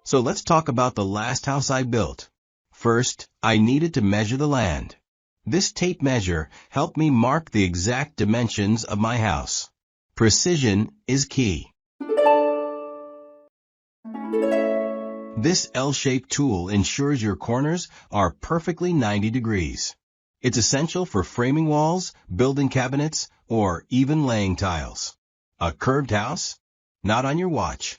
So let's talk about the last house I built. First, I needed to measure the land. This tape measure helped me mark the exact dimensions of my house. Precision is key. This L-shaped tool ensures your corners are perfectly 90 degrees. It's essential for framing walls, building cabinets, or even laying tiles. A curved house? Not on your watch.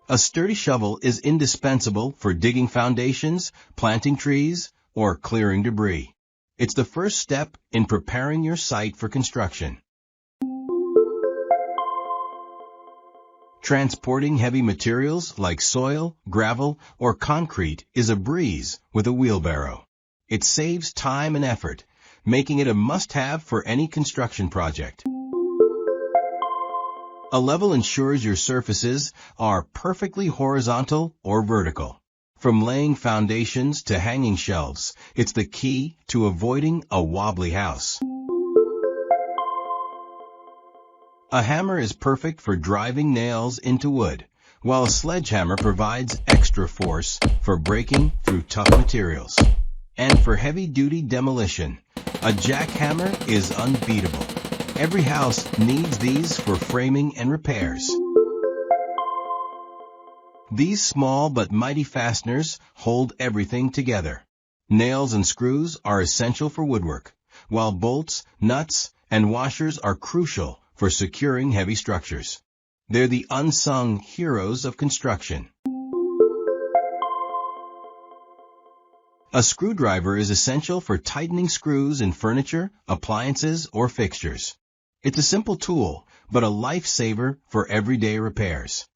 A sturdy shovel is indispensable for digging foundations, planting trees, or clearing debris. It's the first step in preparing your site for construction. Transporting heavy materials like soil, gravel, or concrete is a breeze with a wheelbarrow. It saves time and effort, making it a must-have for any construction project. A level ensures your surfaces are perfectly horizontal or vertical. From laying foundations to hanging shelves, it's the key to avoiding a wobbly house. A hammer is perfect for driving nails into wood, while a sledgehammer provides extra force for breaking through tough materials. And for heavy-duty demolition, a jackhammer is unbeatable. Every house needs these for framing and repairs. These small but mighty fasteners hold everything together. Nails and screws are essential for woodwork, while bolts, nuts, and washers are crucial for securing heavy structures. They're the unsung heroes of construction. A screwdriver is essential for tightening screws in furniture, appliances, or fixtures. It's a simple tool, but a lifesaver for everyday repairs.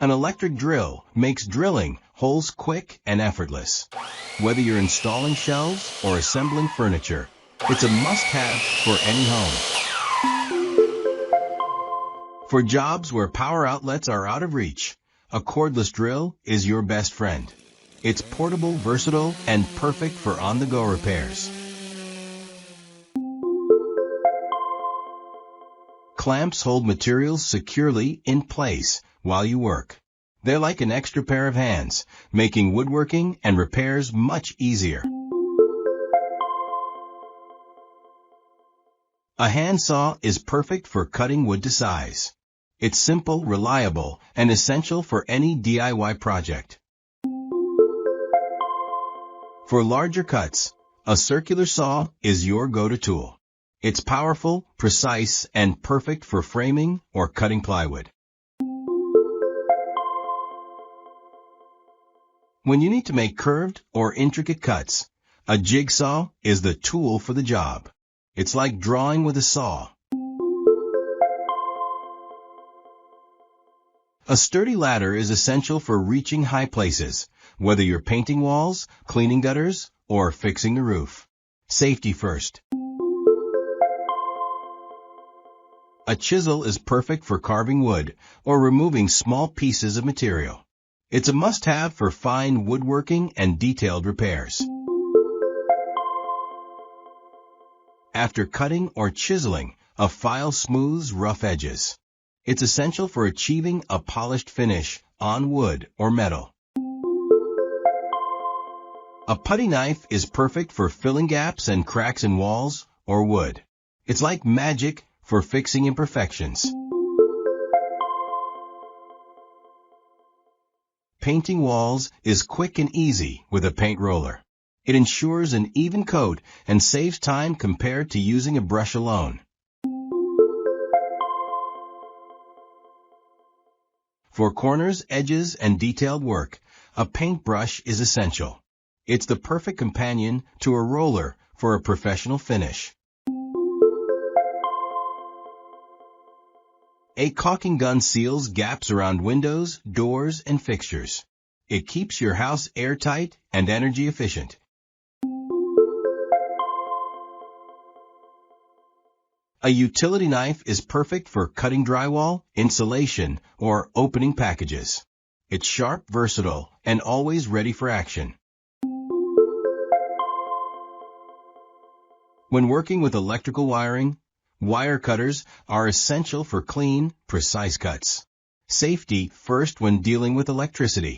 An electric drill makes drilling holes quick and effortless. Whether you're installing shelves or assembling furniture, it's a must-have for any home. For jobs where power outlets are out of reach, a cordless drill is your best friend. It's portable, versatile, and perfect for on-the-go repairs. Clamps hold materials securely in place while you work. They're like an extra pair of hands, making woodworking and repairs much easier. A handsaw is perfect for cutting wood to size. It's simple, reliable, and essential for any DIY project. For larger cuts, a circular saw is your go-to tool. It's powerful, precise, and perfect for framing or cutting plywood. When you need to make curved or intricate cuts, a jigsaw is the tool for the job. It's like drawing with a saw. A sturdy ladder is essential for reaching high places, whether you're painting walls, cleaning gutters, or fixing the roof. Safety first. A chisel is perfect for carving wood or removing small pieces of material. It's a must-have for fine woodworking and detailed repairs. After cutting or chiseling, a file smooths rough edges. It's essential for achieving a polished finish on wood or metal. A putty knife is perfect for filling gaps and cracks in walls or wood. It's like magic for fixing imperfections. Painting walls is quick and easy with a paint roller. It ensures an even coat and saves time compared to using a brush alone. For corners, edges, and detailed work, a paintbrush is essential. It's the perfect companion to a roller for a professional finish. A caulking gun seals gaps around windows, doors, and fixtures. It keeps your house airtight and energy efficient. A utility knife is perfect for cutting drywall, insulation, or opening packages. It's sharp, versatile, and always ready for action. When working with electrical wiring, Wire cutters are essential for clean, precise cuts. Safety first when dealing with electricity.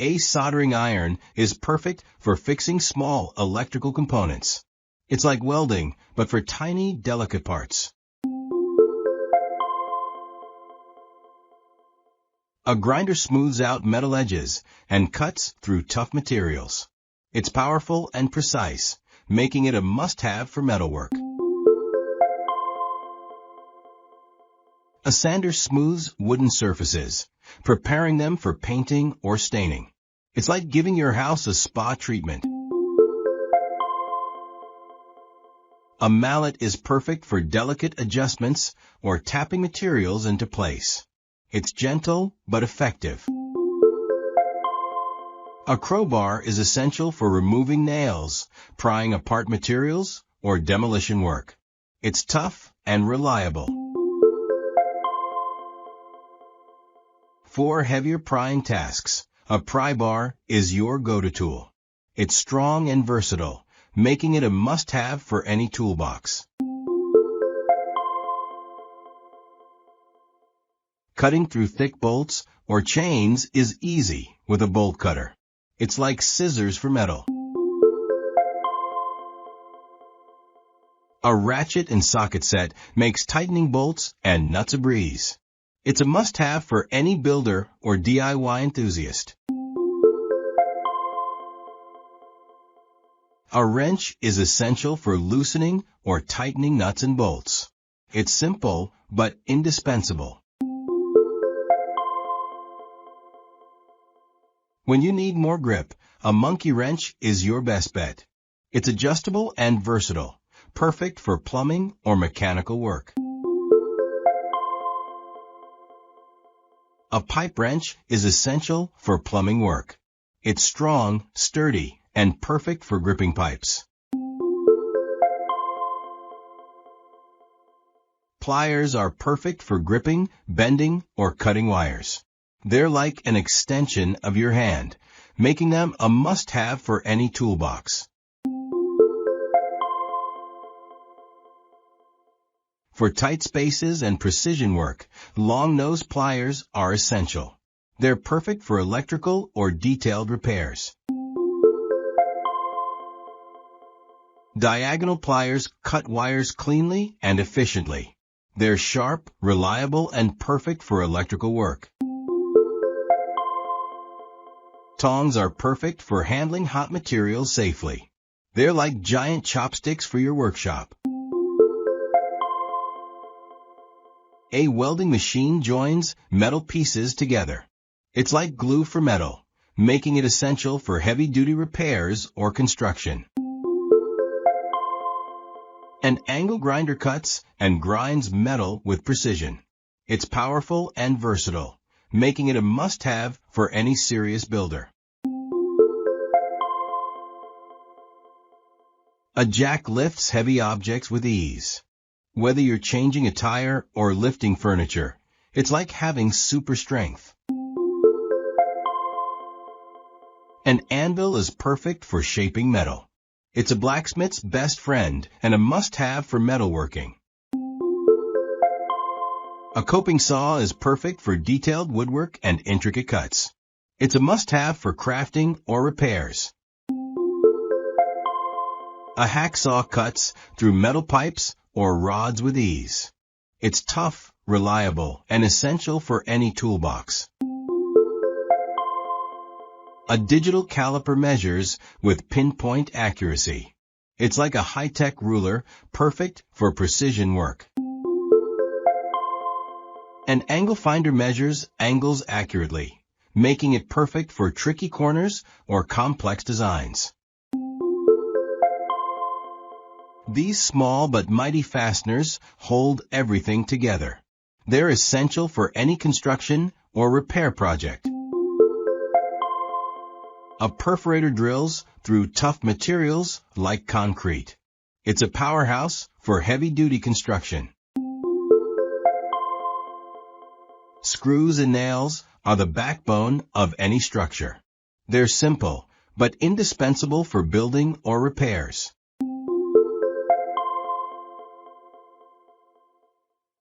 A soldering iron is perfect for fixing small electrical components. It's like welding, but for tiny, delicate parts. A grinder smooths out metal edges and cuts through tough materials. It's powerful and precise, making it a must-have for metalwork. A sander smooths wooden surfaces, preparing them for painting or staining. It's like giving your house a spa treatment. A mallet is perfect for delicate adjustments or tapping materials into place. It's gentle but effective. A crowbar is essential for removing nails, prying apart materials, or demolition work. It's tough and reliable. For heavier prying tasks, a pry bar is your go-to tool. It's strong and versatile, making it a must-have for any toolbox. Cutting through thick bolts or chains is easy with a bolt cutter. It's like scissors for metal. A ratchet and socket set makes tightening bolts and nuts a breeze. It's a must-have for any builder or DIY enthusiast. A wrench is essential for loosening or tightening nuts and bolts. It's simple but indispensable. When you need more grip, a monkey wrench is your best bet. It's adjustable and versatile, perfect for plumbing or mechanical work. A pipe wrench is essential for plumbing work. It's strong, sturdy, and perfect for gripping pipes. Pliers are perfect for gripping, bending, or cutting wires. They're like an extension of your hand, making them a must-have for any toolbox. For tight spaces and precision work, long-nose pliers are essential. They're perfect for electrical or detailed repairs. Diagonal pliers cut wires cleanly and efficiently. They're sharp, reliable, and perfect for electrical work. Tongs are perfect for handling hot materials safely. They're like giant chopsticks for your workshop. A welding machine joins metal pieces together. It's like glue for metal, making it essential for heavy-duty repairs or construction. An angle grinder cuts and grinds metal with precision. It's powerful and versatile, making it a must-have for any serious builder. A jack lifts heavy objects with ease. Whether you're changing a tire or lifting furniture, it's like having super strength. An anvil is perfect for shaping metal. It's a blacksmith's best friend and a must-have for metalworking. A coping saw is perfect for detailed woodwork and intricate cuts. It's a must-have for crafting or repairs. A hacksaw cuts through metal pipes or rods with ease. It's tough, reliable, and essential for any toolbox. A digital caliper measures with pinpoint accuracy. It's like a high-tech ruler, perfect for precision work. An angle finder measures angles accurately, making it perfect for tricky corners or complex designs. These small but mighty fasteners hold everything together. They're essential for any construction or repair project. A perforator drills through tough materials like concrete. It's a powerhouse for heavy-duty construction. Screws and nails are the backbone of any structure. They're simple, but indispensable for building or repairs.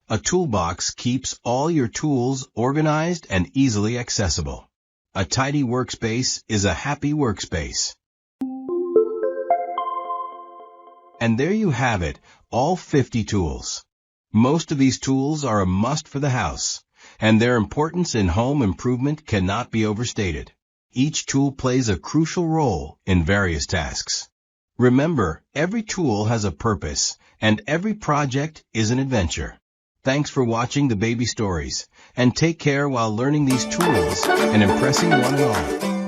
A toolbox keeps all your tools organized and easily accessible. A tidy workspace is a happy workspace. And there you have it, all 50 tools. Most of these tools are a must for the house, and their importance in home improvement cannot be overstated. Each tool plays a crucial role in various tasks. Remember, every tool has a purpose, and every project is an adventure. Thanks for watching the baby stories, and take care while learning these tools and impressing one and all.